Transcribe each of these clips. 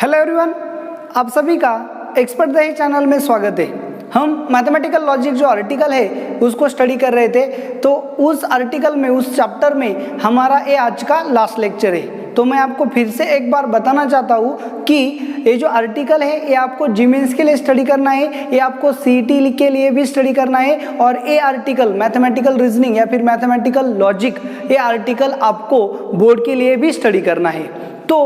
Hello everyone, आप सभी का एक्सपर्ट दही चैनल में स्वागत है। हम मैथमेटिकल लॉजिक जो आर्टिकल है उसको स्टडी कर रहे थे, तो उस आर्टिकल में, उस चैप्टर में हमारा ये आज का लास्ट लेक्चर है। तो मैं आपको फिर से एक बार बताना चाहता हूँ कि ये जो आर्टिकल है ये आपको जीमेंस के लिए स्टडी करना है, ये आपको सीईटी के लिए भी स्टडी करना है, और ये आर्टिकल मैथमेटिकल रीजनिंग या फिर मैथमेटिकल लॉजिक, ये आर्टिकल आपको बोर्ड के लिए भी स्टडी करना है। तो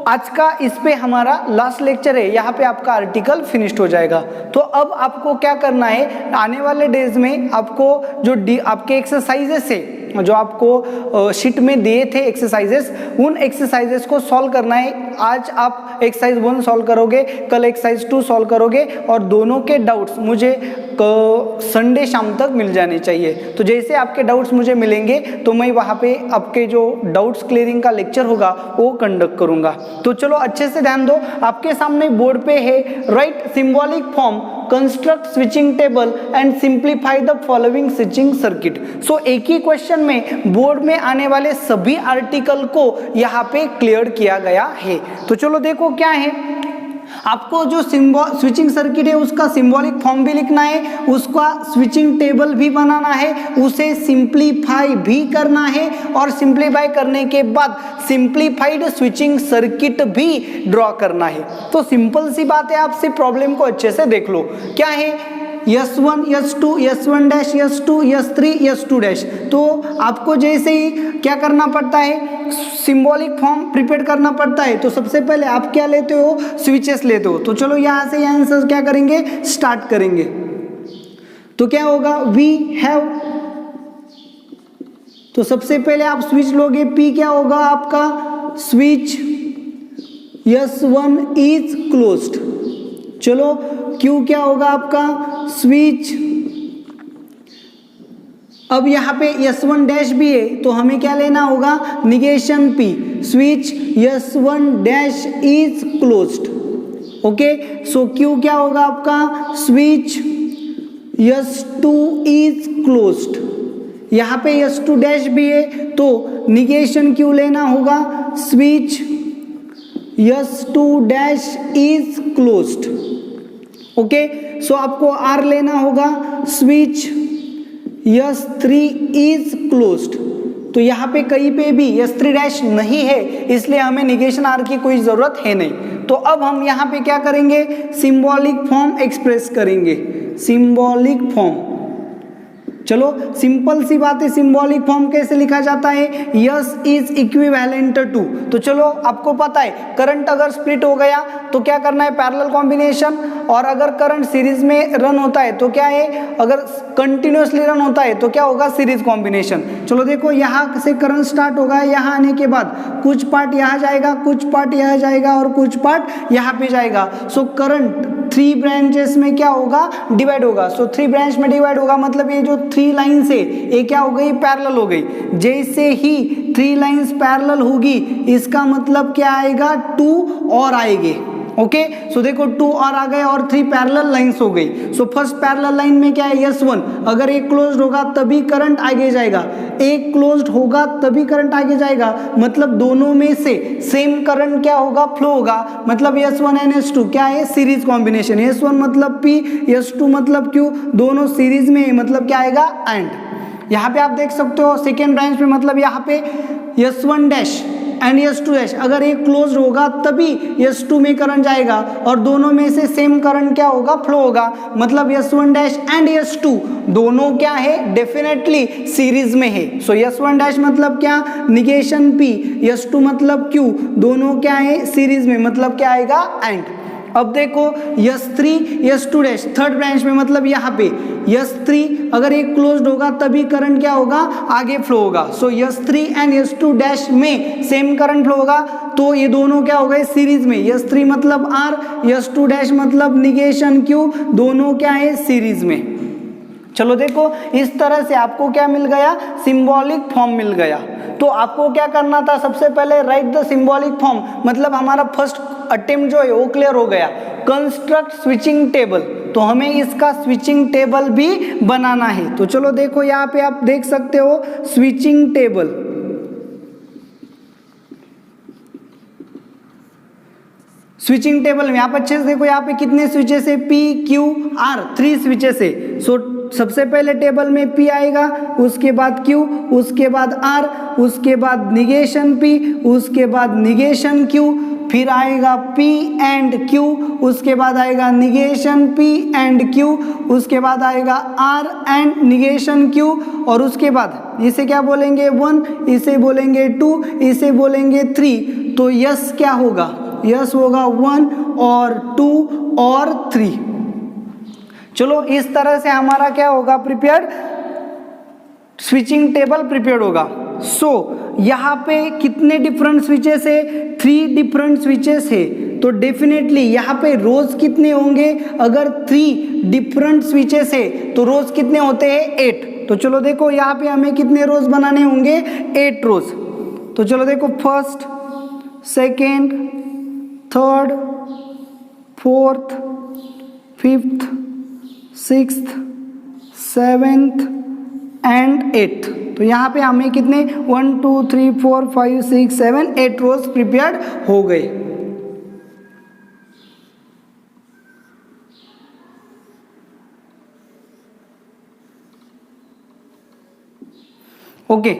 आज का इस पे हमारा लास्ट लेक्चर है, यहाँ पे आपका आर्टिकल फिनिश्ड हो जाएगा। तो अब आपको क्या करना है, आने वाले डेज में आपको जो आपके एक्सरसाइजेस है, जो आपको शीट में दिए थे एक्सरसाइजेस, उन एक्सरसाइजेस को सॉल्व करना है। आज आप एक्सरसाइज 1 सॉल्व करोगे, कल एक्सरसाइज 2 सॉल्व करोगे, और दोनों के डाउट्स मुझे संडे शाम तक मिल जाने चाहिए। तो जैसे आपके डाउट्स मुझे मिलेंगे तो मैं वहाँ पे आपके जो डाउट्स क्लियरिंग का लेक्चर होगा वो कंडक्ट करूँगा। तो चलो अच्छे से ध्यान दो, आपके सामने बोर्ड पे है write symbolic form, construct switching table and simplify the following switching circuit. So एक ही क्वेश्चन में बोर्ड में आने वाले सभी आर्टिकल को यहाँ पे क्लियर किया गया है। तो चलो देखो क्या है, आपको जो स्विचिंग सर्किट है उसका सिंबॉलिक फॉर्म भी लिखना है, उसका स्विचिंग टेबल भी बनाना है, उसे सिंप्लीफाई भी करना है, और सिंप्लीफाई करने के बाद सिंप्लीफाइड स्विचिंग सर्किट भी ड्रॉ करना है। तो सिंपल सी बात है, आप सिर्फ प्रॉब्लम को अच्छे से देख लो। क्या है, S1 S2 S1 dash S2 S3 S2 dash. तो आपको जैसे ही क्या करना पड़ता है, सिंबॉलिक फॉर्म प्रिपेयर करना पड़ता है। तो सबसे पहले आप क्या लेते हो, स्विचेस लेते हो। तो चलो यहाँ से आंसर क्या करेंगे, स्टार्ट करेंगे। तो क्या होगा, वी हैव, तो सबसे पहले आप स्विच लोगे, P क्या होगा आपका, स्विच S1 इज क्लोज्ड। चलो Q क्या होगा आपका, स्विच, अब यहाँ पे S1 डैश भी है तो हमें क्या लेना होगा, negation P, switch S1 dash is closed. Okay, so Q क्या होगा आपका, स्विच S2 इज क्लोज्ड। यहाँ पे S2 डैश भी है तो निगेशन Q लेना होगा, switch S2 dash is closed. Okay, so आपको R लेना होगा, स्विच S3 इज क्लोज्ड। तो यहाँ पे कहीं पे भी S3 डैश नहीं है, इसलिए हमें निगेशन R की कोई जरूरत है नहीं। तो अब हम यहाँ पे क्या करेंगे, सिंबॉलिक फॉर्म एक्सप्रेस करेंगे, सिंबॉलिक फॉर्म। चलो सिंपल सी बात है, सिंबॉलिक फॉर्म कैसे लिखा जाता है, यस इज इक्विवेलेंट टू। तो चलो आपको पता है, करंट अगर स्प्लिट हो गया तो क्या करना है, पैरेलल कॉम्बिनेशन, और अगर करंट सीरीज में रन होता है तो क्या है, अगर कंटिन्यूअसली रन होता है तो क्या होगा, सीरीज कॉम्बिनेशन। चलो देखो, यहाँ से करंट स्टार्ट होगा, यहाँ आने के बाद कुछ पार्ट यहाँ जाएगा, कुछ पार्ट यहाँ जाएगा, और कुछ पार्ट यहाँ पे जाएगा। सो करंट 3 ब्रांचेस में क्या होगा, डिवाइड होगा। सो 3 ब्रांच में डिवाइड होगा, मतलब ये जो 3 लाइन से ये क्या हो गई, पैरेलल हो गई। जैसे ही 3 लाइंस पैरेलल होगी, इसका मतलब क्या आएगा, 2 और आएंगे। ओके, सो देखो 2 और आ गए और 3 पैरेलल लाइंस हो गई। सो फर्स्ट पैरेलल लाइन में क्या है, S1, अगर एक क्लोज्ड होगा तभी करंट आगे जाएगा, एक क्लोज्ड होगा तभी करंट आगे जाएगा, मतलब दोनों में से सेम करंट क्या होगा, फ्लो होगा। मतलब S1 एंड S2 क्या है, सीरीज कॉम्बिनेशन। S1 मतलब P, S2 मतलब Q, दोनों सीरीज में है, मतलब क्या आएगा, एंड। यहाँ पे आप देख सकते हो सेकेंड ब्रांच में, मतलब यहाँ पे S1 dash and S2 dash, अगर एक क्लोज होगा तभी S2 में करंट जाएगा, और दोनों में से सेम करंट क्या होगा, फ्लो होगा। मतलब S1 डैश एंड S2 दोनों क्या है, डेफिनेटली सीरीज में है। सो S1 डैश मतलब क्या, निगेशन P, S2 मतलब Q, दोनों क्या है, सीरीज में, मतलब क्या आएगा, एंड। अब देखो S3 S2 dash third branch में, मतलब यहाँ पे S3 अगर एक क्लोज्ड होगा तभी करंट क्या होगा, आगे फ्लो होगा। सो S3 एंड S2 डैश में सेम करंट फ्लो होगा, तो ये दोनों क्या हो गए, सीरीज में। S3 मतलब R, S2 डैश मतलब निगेशन Q, दोनों क्या है, सीरीज में। चलो देखो, इस तरह से आपको क्या मिल गया, सिंबॉलिक फॉर्म मिल गया। तो आपको क्या करना था, सबसे पहले राइट द सिंबॉलिक फॉर्म, मतलब हमारा फर्स्ट अटेम्प्ट जो है वो क्लियर हो गया। कंस्ट्रक्ट स्विचिंग टेबल, तो हमें इसका स्विचिंग टेबल भी बनाना है। तो चलो देखो, यहाँ पे आप देख सकते हो स्विचिंग टेबल। स्विचिंग टेबल में आप अच्छे से देखो, यहाँ पे कितने स्विचेस है, P Q R, 3 स्विचेस है। सो सबसे पहले टेबल में P आएगा, उसके बाद Q, उसके बाद R, उसके बाद निगेशन P, उसके बाद निगेशन Q, फिर आएगा P एंड Q, उसके बाद आएगा निगेशन P एंड Q, उसके बाद आएगा R एंड निगेशन Q, और उसके बाद इसे क्या बोलेंगे 1, इसे बोलेंगे 2, इसे बोलेंगे 3। तो यस क्या होगा, यस होगा 1 और 2 और 3। चलो इस तरह से हमारा क्या होगा, प्रिपेयर्ड स्विचिंग टेबल प्रिपेयर्ड होगा। सो यहाँ पे कितने डिफरेंट स्विचेस है, 3 डिफरेंट स्विचेस है। तो डेफिनेटली यहाँ पे रोज कितने होंगे, अगर 3 डिफरेंट स्विचेस है तो रोज कितने होते हैं, 8। तो चलो देखो यहाँ पे हमें कितने रोज बनाने होंगे, 8 रोज। तो चलो देखो first, second, third, fourth, fifth, sixth, seventh and 8th। तो यहाँ पे हमें कितने 1 2 3 4 5 6 7 8 रोज प्रिपेयर्ड हो गए। ओके,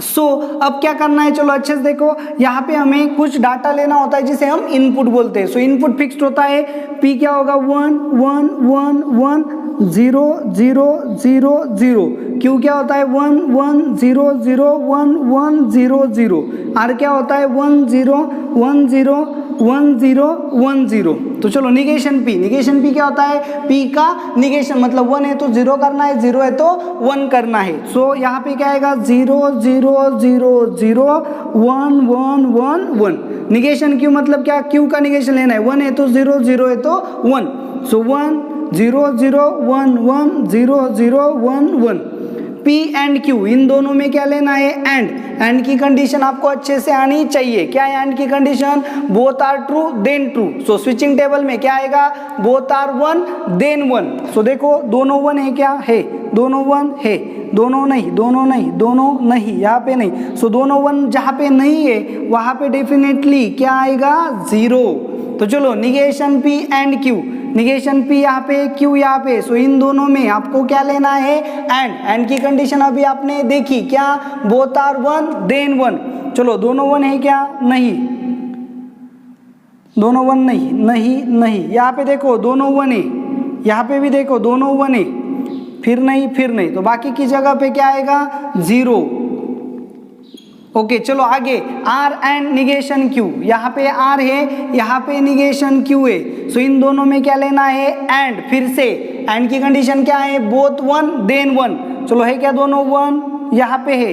सो अब क्या करना है, चलो अच्छे से देखो, यहाँ पे हमें कुछ डाटा लेना होता है जिसे हम इनपुट बोलते हैं। सो इनपुट फिक्स्ड होता है, P क्या होगा 1 1 1 1 0 0 0 0, Q क्या होता है 1 1 0 0 1 1 0 0, R क्या होता है 1 0 1 0 1 0 1 0। तो चलो निगेशन P, निगेशन P क्या होता है, P का निगेशन मतलब 1 है तो 0 करना है, 0 है तो 1 करना है। सो यहाँ पे क्या आएगा 0 0 0 0 1 1 1 1। निगेशन Q मतलब क्या, Q का निगेशन लेना है, 1 है तो 0, 0 है तो 1। सो 1 0 0 1 1 0 0 1 1। P एंड Q इन दोनों में क्या लेना है, एंड की कंडीशन आपको अच्छे से आनी चाहिए। क्या है एंड की condition, both are true then true. So switching table में क्या आएगा, बोथ आर 1 देन 1। सो देखो दोनों 1 है, क्या है, दोनों 1 है, दोनों नहीं, दोनों नहीं, दोनों नहीं, यहाँ पे नहीं। सो दोनों 1 जहाँ पे नहीं है वहाँ पे डेफिनेटली क्या आएगा 0। तो चलो negation P and Q, negation P यहाँ पे, Q यहाँ पे। सो इन दोनों में आपको क्या लेना है, एंड की कंडीशन अभी आपने देखी, क्या, बोथ आर 1 देन 1। चलो दोनों 1 है क्या, नहीं, दोनों 1 नहीं, नहीं नहीं, यहाँ पे देखो दोनों 1 है, यहाँ पे भी देखो दोनों 1 है, फिर नहीं, फिर नहीं, तो बाकी की जगह पे क्या आएगा 0। ओके चलो आगे, R एंड निगेशन Q, यहाँ पे R है, यहाँ पे निगेशन Q है। सो इन दोनों में क्या लेना है, एंड, फिर से एंड की कंडीशन क्या है, बोथ 1 देन 1। चलो है क्या दोनों 1, यहाँ पे है,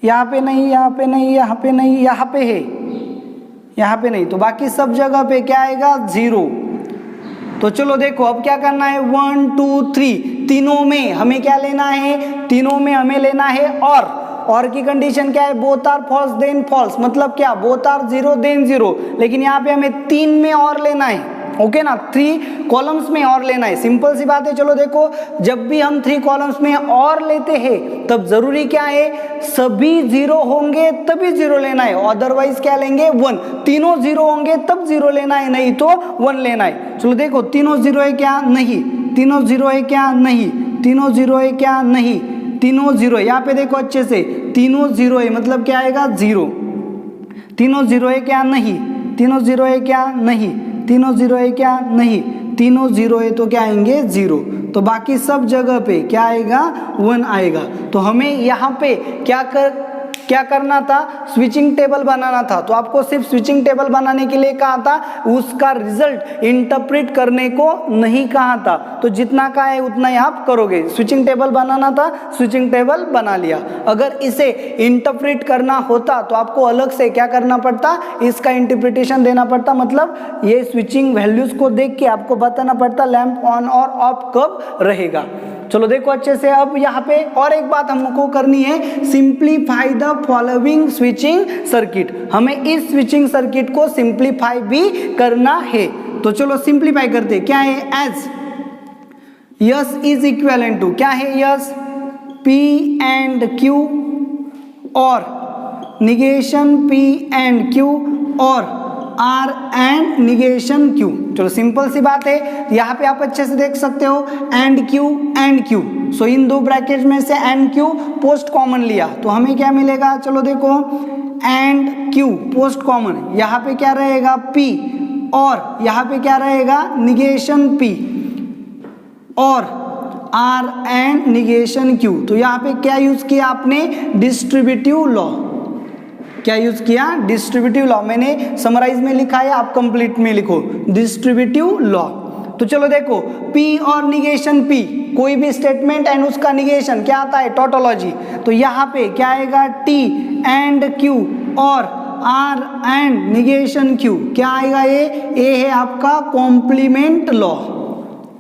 यहाँ पे नहीं, यहाँ पे नहीं, यहाँ पे नहीं, यहाँ पे है, यहाँ पे नहीं, तो बाकी सब जगह पे क्या आएगा 0। तो चलो देखो अब क्या करना है, 1 2 3 तीनों में हमें क्या लेना है, तीनों में हमें लेना है और की कंडीशन क्या है, both are false then false, मतलब क्या, बोथ आर 0 देन 0। लेकिन यहाँ पे हमें 3 में और लेना है, ओके ना, 3 कॉलम्स में और लेना है। सिंपल सी बात है। चलो देखो जब भी हम 3 कॉलम्स में और लेते हैं तब जरूरी क्या है, सभी 0 होंगे तभी 0 लेना है, अदरवाइज क्या लेंगे 1। तीनों 0 होंगे तब 0 लेना है, नहीं तो 1 लेना है। चलो देखो तीनों 0 है क्या, नहीं, तीनों 0 है क्या, नहीं, तीनों 0 है क्या, नहीं, तीनों 0 है। यहाँ पे देखो अच्छे से, तीनों 0 है मतलब क्या आएगा 0। तीनों 0 है क्या, नहीं, तीनों 0 है क्या, नहीं, तीनों 0 है क्या, नहीं, तीनों 0 है तो क्या आएंगे 0। तो बाकी सब जगह पे क्या आएगा 1 आएगा। तो हमें यहाँ पे क्या करना था, स्विचिंग टेबल बनाना था। तो आपको सिर्फ स्विचिंग टेबल बनाने के लिए कहा था, उसका रिजल्ट इंटरप्रेट करने को नहीं कहा था। तो जितना कहा है उतना ही आप करोगे। स्विचिंग टेबल बनाना था, स्विचिंग टेबल बना लिया। अगर इसे इंटरप्रेट करना होता तो आपको अलग से क्या करना पड़ता, इसका इंटरप्रिटेशन देना पड़ता, मतलब ये स्विचिंग वैल्यूज को देख के आपको बताना पड़ता लैंप ऑन और ऑफ कब रहेगा। चलो देखो अच्छे से, अब यहाँ पे और एक बात हमको करनी है, simplify the following switching circuit. हमें इस स्विचिंग सर्किट को सिंप्लीफाई भी करना है। तो चलो सिंप्लीफाई करते, क्या है, as yes is equivalent to, क्या है यस, P एंड Q और निगेशन P एंड Q और आर एंड निगेशन क्यू। चलो सिंपल सी बात है, यहाँ पे आप अच्छे से देख सकते हो एंड क्यू। सो इन दो ब्रैकेट में से एंड क्यू पोस्ट कॉमन लिया तो हमें क्या मिलेगा, चलो देखो एंड क्यू पोस्ट कॉमन, यहाँ पे क्या रहेगा P और यहाँ पे क्या रहेगा निगेशन P और R एंड निगेशन Q। तो यहाँ पे क्या यूज किया आपने, डिस्ट्रीब्यूटिव लॉ। क्या यूज किया, डिस्ट्रीब्यूटिव लॉ। मैंने समराइज में लिखा है, आप कंप्लीट में लिखो डिस्ट्रीब्यूटिव लॉ। तो चलो देखो P और निगेशन P, कोई भी स्टेटमेंट एंड उसका निगेशन क्या आता है, टोटोलॉजी। तो यहाँ पे क्या आएगा T एंड Q और R एंड निगेशन Q, क्या आएगा ये है आपका कॉम्प्लीमेंट लॉ।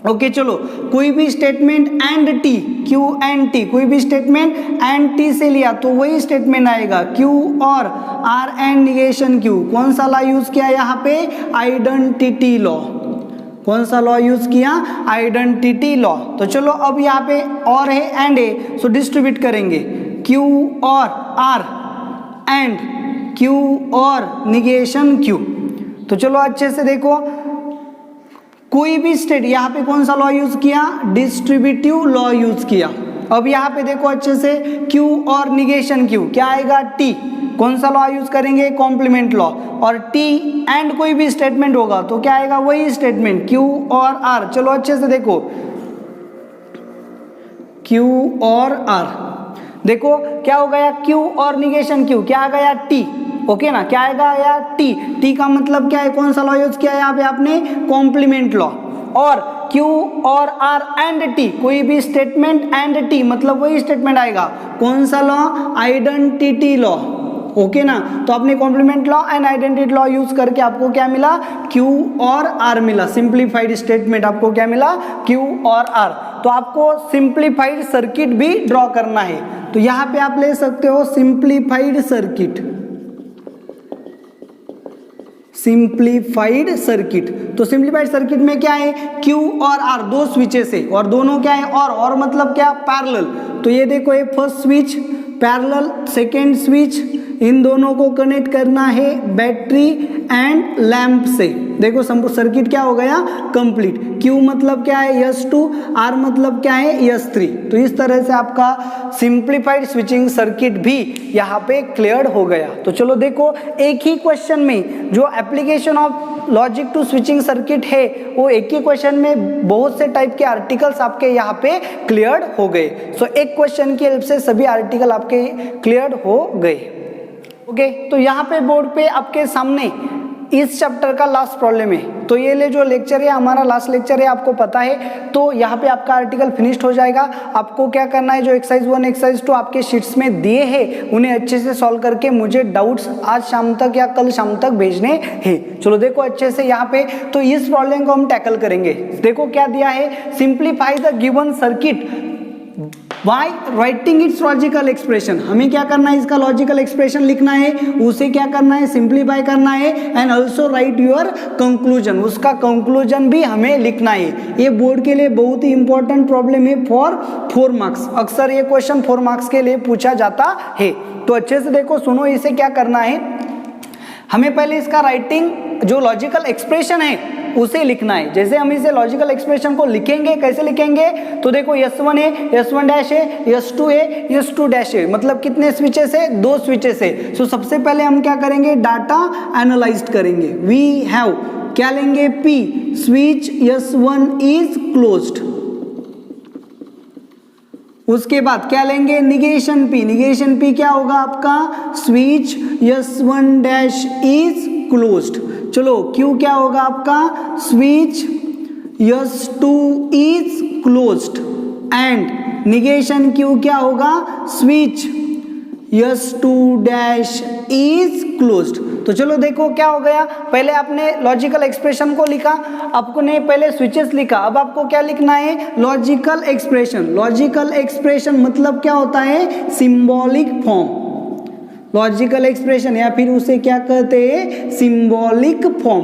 ओके चलो, कोई भी statement and T, Q and T, कोई भी स्टेटमेंट एंड T से लिया तो वही स्टेटमेंट आएगा Q और R एंड निगेशन Q। कौन सा लॉ यूज किया यहाँ पे, आइडेंटिटी लॉ। कौन सा लॉ यूज किया, आइडेंटिटी लॉ। तो चलो अब यहाँ पे और है एंड है, सो डिस्ट्रीब्यूट करेंगे Q और R एंड Q और निगेशन Q। तो चलो अच्छे से देखो, कोई भी स्टेट, यहाँ पे कौन सा लॉ यूज किया, डिस्ट्रीब्यूटिव लॉ यूज किया। अब यहाँ पे देखो अच्छे से Q और निगेशन Q, क्या आएगा T, कौन सा लॉ यूज करेंगे, कॉम्प्लीमेंट लॉ। और T एंड कोई भी स्टेटमेंट होगा तो क्या आएगा, वही स्टेटमेंट Q और R। चलो अच्छे से देखो Q और R, देखो क्या हो गया Q और निगेशन Q, क्या आ गया T। ओके ना, क्या आएगा या T का मतलब क्या है, कौन सा लॉ यूज किया है यहाँ पे आपने, कॉम्प्लीमेंट लॉ। और Q और R एंड T, कोई भी स्टेटमेंट एंड T मतलब वही स्टेटमेंट आएगा, कौन सा लॉ, आइडेंटिटी लॉ। ओके ना, तो आपने complement law and identity law use करके आपको क्या मिला, Q और R मिला। सिंप्लीफाइड स्टेटमेंट आपको क्या मिला, Q और R। तो आपको सिंप्लीफाइड सर्किट भी ड्रॉ करना है, तो यहाँ पे आप ले सकते हो सिंप्लीफाइड सर्किट। सिंप्लीफाइड सर्किट, तो सिंप्लीफाइड सर्किट में क्या है, Q और R दो स्विचेस है और दोनों क्या है, और मतलब क्या, पैरेलल। तो ये देखो ये first switch parallel, second switch, इन दोनों को कनेक्ट करना है बैटरी एंड लैंप से। देखो सर्किट क्या हो गया, कंप्लीट। Q मतलब क्या है, S2, R मतलब क्या है, S3। तो इस तरह से आपका सिंप्लीफाइड स्विचिंग सर्किट भी यहाँ पे क्लियर हो गया। तो चलो देखो, एक ही क्वेश्चन में जो application of logic to switching circuit है, वो एक ही क्वेश्चन में बहुत से टाइप के आर्टिकल्स आपके यहाँ पे क्लियर हो गए। सो एक क्वेश्चन की हेल्प से सभी आर्टिकल आपके क्लियर हो गए। ओके, तो यहाँ पे बोर्ड पे आपके सामने इस चैप्टर का लास्ट प्रॉब्लम है। तो ये जो लेक्चर है हमारा लास्ट लेक्चर है, आपको पता है। तो यहाँ पे आपका आर्टिकल फिनिश्ड हो जाएगा। आपको क्या करना है, जो एक्सरसाइज 1 एक्सरसाइज 2 आपके शीट्स में दिए हैं उन्हें अच्छे से सॉल्व करके मुझे डाउट्स आज शाम तक या कल शाम तक भेजने हैं। चलो देखो अच्छे से यहाँ पे, तो इस प्रॉब्लम को हम टैकल करेंगे। देखो क्या दिया है, simplify the given circuit by writing it's logical expression. हमें क्या करना है, इसका लॉजिकल एक्सप्रेशन लिखना है, उसे क्या करना है, सिंप्लीफाई करना है and also right your conclusion, उसका कंक्लूजन भी हमें लिखना है। ये बोर्ड के लिए बहुत ही इंपॉर्टेंट प्रॉब्लम है फॉर 4 मार्क्स। अक्सर ये क्वेश्चन 4 मार्क्स के लिए पूछा जाता है। तो अच्छे से देखो, सुनो, इसे क्या करना है, हमें पहले इसका राइटिंग जो लॉजिकल एक्सप्रेशन है उसे लिखना है। जैसे हम इसे लॉजिकल एक्सप्रेशन को लिखेंगे, कैसे लिखेंगे, तो देखो S1 है, S1 डैश है, S2 है, S2 डैश है, मतलब कितने स्विचेस है, 2 स्विचेस है। सो सबसे पहले हम क्या करेंगे, डाटा एनालाइज करेंगे। वी हैव क्या लेंगे, P, switch S1 is closed. उसके बाद क्या लेंगे, निगेशन P, निगेशन P क्या होगा आपका, switch S1 dash is closed. चलो Q क्या होगा आपका, switch S2 is closed end negation Q क्या होगा, switch S2 dash is closed. तो चलो देखो क्या हो गया, पहले आपने लॉजिकल एक्सप्रेशन को लिखा, आपने पहले स्विचेस लिखा, अब आपको क्या लिखना है, लॉजिकल एक्सप्रेशन। लॉजिकल एक्सप्रेशन मतलब क्या होता है, सिंबॉलिक फॉर्म। लॉजिकल एक्सप्रेशन या फिर उसे क्या कहते हैं, सिंबॉलिक फॉर्म।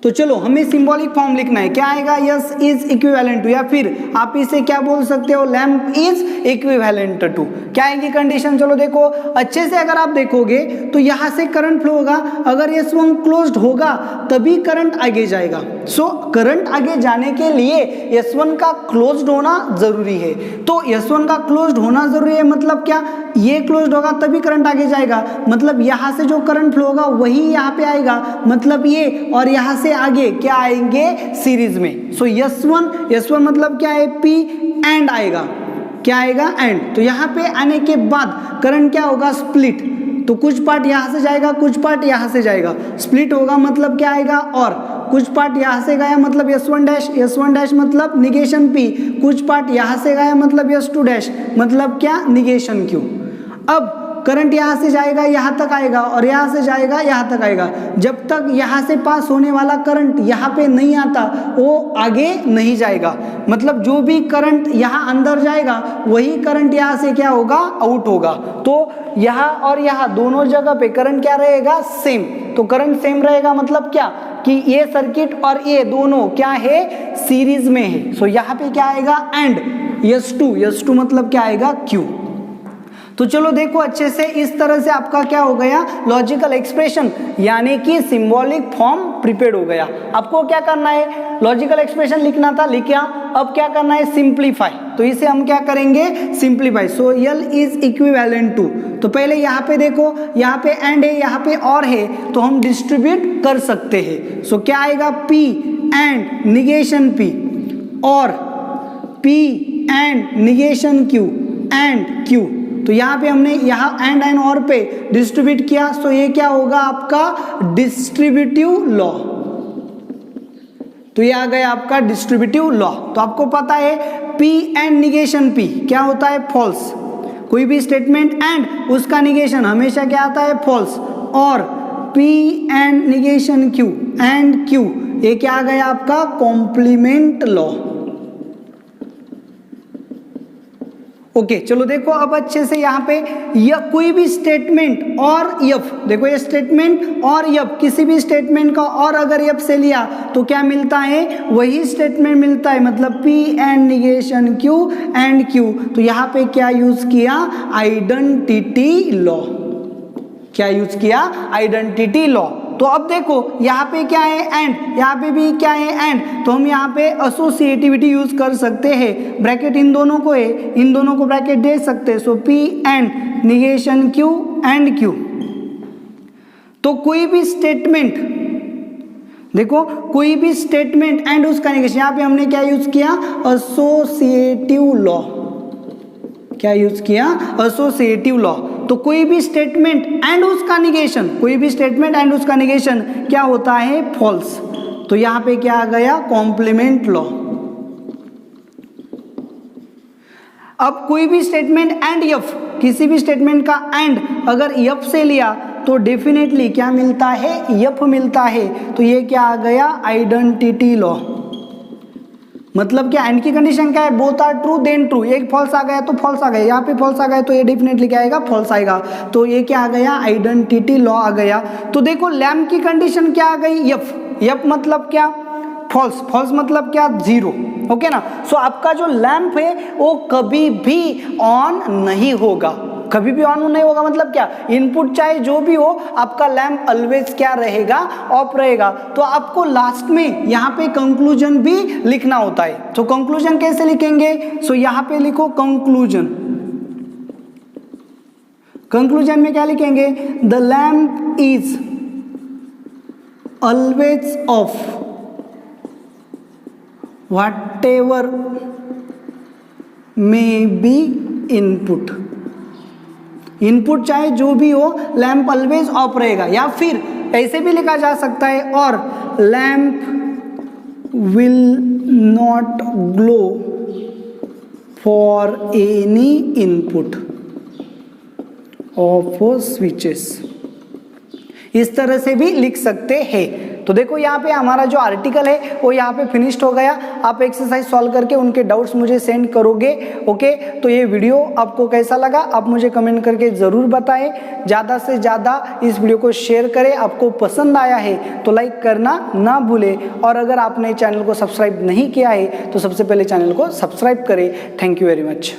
तो चलो हमें सिंबॉलिक फॉर्म लिखना है, क्या आएगा, यस इज इक्विवेलेंट टू, या फिर आप इसे क्या बोल सकते हो, लैम्प इज इक्विवेलेंट टू। क्या आएगी कंडीशन, चलो देखो अच्छे से, अगर आप देखोगे तो यहां से करंट फ्लो होगा, अगर S1 क्लोज्ड होगा तभी करंट आगे जाएगा। सो करंट आगे जाने के लिए S1 का क्लोज्ड होना जरूरी है। तो S1 का क्लोज्ड होना जरूरी है मतलब क्या, ये क्लोज्ड होगा तभी करंट आगे जाएगा, मतलब यहां से जो करंट फ्लो होगा वही यहां पे आएगा, मतलब ये और यहां से आगे क्या आएंगे, सीरीज में। सो S1 मतलब क्या है, P एंड आएगा, क्या आएगा, एंड। तो यहाँ पे आने के बाद करंट क्या होगा, स्प्लिट, तो कुछ पार्ट यहाँ से जाएगा, कुछ पार्ट यहाँ से जाएगा, स्प्लिट होगा मतलब क्या आएगा, और कुछ पार्ट यहाँ से गया मतलब S1 डैश मतलब निगेशन P, कुछ पार्ट यहाँ से गया मतलब S2 डैश मतलब क्या, निगेशन Q। अब करंट यहाँ से जाएगा यहाँ तक आएगा और यहाँ से जाएगा यहाँ तक आएगा, जब तक यहाँ से पास होने वाला करंट यहाँ पे नहीं आता वो आगे नहीं जाएगा, मतलब जो भी करंट यहाँ अंदर जाएगा वही करंट यहाँ से क्या होगा, आउट होगा। तो यहाँ और यहाँ दोनों जगह पे करंट क्या रहेगा, सेम। तो करंट सेम रहेगा मतलब क्या, कि ये सर्किट और ये दोनों क्या है, सीरीज में है। सो यहाँ पे क्या आएगा, एंड S2 मतलब क्या आएगा, Q। तो चलो देखो अच्छे से, इस तरह से आपका क्या हो गया, लॉजिकल एक्सप्रेशन यानी कि सिंबॉलिक फॉर्म प्रिपेयर्ड हो गया। आपको क्या करना है, लॉजिकल एक्सप्रेशन लिखना था, लिखा। अब क्या करना है, सिंप्लीफाई। तो इसे हम क्या करेंगे, simplify. So L is equivalent to, तो पहले यहाँ पे देखो, यहाँ पे एंड है, यहाँ पे और है, तो हम डिस्ट्रीब्यूट कर सकते हैं। सो क्या आएगा, P एंड निगेशन P, और P and negation Q and Q। तो यहाँ पे हमने यहाँ एंड और पे डिस्ट्रीब्यूट किया, सो ये क्या होगा आपका डिस्ट्रीब्यूटिव लॉ। तो ये आ गया आपका डिस्ट्रीब्यूटिव लॉ। तो आपको पता है P एंड निगेशन P क्या होता है, फॉल्स। कोई भी स्टेटमेंट एंड उसका निगेशन हमेशा क्या आता है, फॉल्स। और P and negation Q and Q, ये क्या आ गया आपका कॉम्प्लीमेंट लॉ। ओके चलो देखो अब अच्छे से, यहाँ पे या कोई भी स्टेटमेंट और यफ, देखो ये स्टेटमेंट और यफ, किसी भी स्टेटमेंट का और अगर यफ से लिया तो क्या मिलता है, वही स्टेटमेंट मिलता है, मतलब P and negation Q and Q। तो यहाँ पे क्या यूज किया, आइडेंटिटी लॉ। क्या यूज किया, आइडेंटिटी लॉ। तो अब देखो यहाँ पे क्या है, एंड, यहाँ पे भी क्या है, एंड। तो हम यहाँ पे एसोसिएटिविटी यूज कर सकते हैं, ब्रैकेट इन दोनों को है, इन दोनों को ब्रैकेट दे सकते हैं। सो P and negation Q and Q। तो कोई भी स्टेटमेंट, देखो कोई भी स्टेटमेंट एंड उसका निगेशन, यहाँ पे हमने क्या यूज किया, एसोसिएटिव लॉ। क्या यूज किया, एसोसिएटिव लॉ। तो कोई भी स्टेटमेंट एंड उसका निगेशन, कोई भी स्टेटमेंट एंड उसका निगेशन क्या होता है, फॉल्स। तो यहां पे क्या आ गया, कॉम्प्लीमेंट लॉ। अब कोई भी स्टेटमेंट एंड यफ, किसी भी स्टेटमेंट का एंड अगर यफ से लिया तो डेफिनेटली क्या मिलता है, यफ मिलता है। तो ये क्या आ गया, आइडेंटिटी लॉ। मतलब क्या, एंड की कंडीशन क्या है, both are true then true. एक फॉल्स आ गया तो फॉल्स आ गया, यहाँ पे फॉल्स आ गया तो ये डेफिनेटली क्या आएगा, फॉल्स आएगा। तो ये क्या आ गया, आइडेंटिटी लॉ आ गया। तो देखो लैम्प की कंडीशन क्या आ गई, यफ। यफ मतलब क्या, फॉल्स। फॉल्स मतलब क्या, जीरो। ओके ना। सो आपका जो लैम्प है वो कभी भी ऑन नहीं होगा, कभी भी ऑन नहीं होगा। मतलब क्या, इनपुट चाहे जो भी हो, आपका लैम्प ऑलवेज क्या रहेगा, ऑफ रहेगा। तो आपको लास्ट में यहाँ पे कंक्लूजन भी लिखना होता है। तो कंक्लूजन कैसे लिखेंगे, सो यहाँ पे लिखो कंक्लूजन। कंक्लूजन में क्या लिखेंगे, the lamp is always of whatever may be input. Input चाहे जो भी हो, लैम्प ऑलवेज ऑफ रहेगा। या फिर ऐसे भी लिखा जा सकता है, और lamp will not glow for any input of switches. इस तरह से भी लिख सकते हैं। तो देखो यहाँ पे हमारा जो आर्टिकल है वो यहाँ पे फिनिश्ड हो गया। आप एक्सरसाइज सॉल्व करके उनके डाउट्स मुझे सेंड करोगे। ओके, तो ये वीडियो आपको कैसा लगा आप मुझे कमेंट करके ज़रूर बताएं। ज़्यादा से ज़्यादा इस वीडियो को शेयर करें। आपको पसंद आया है तो लाइक करना ना भूलें, और अगर आपने चैनल को सब्सक्राइब नहीं किया है तो सबसे पहले चैनल को सब्सक्राइब करें। Thank you very much.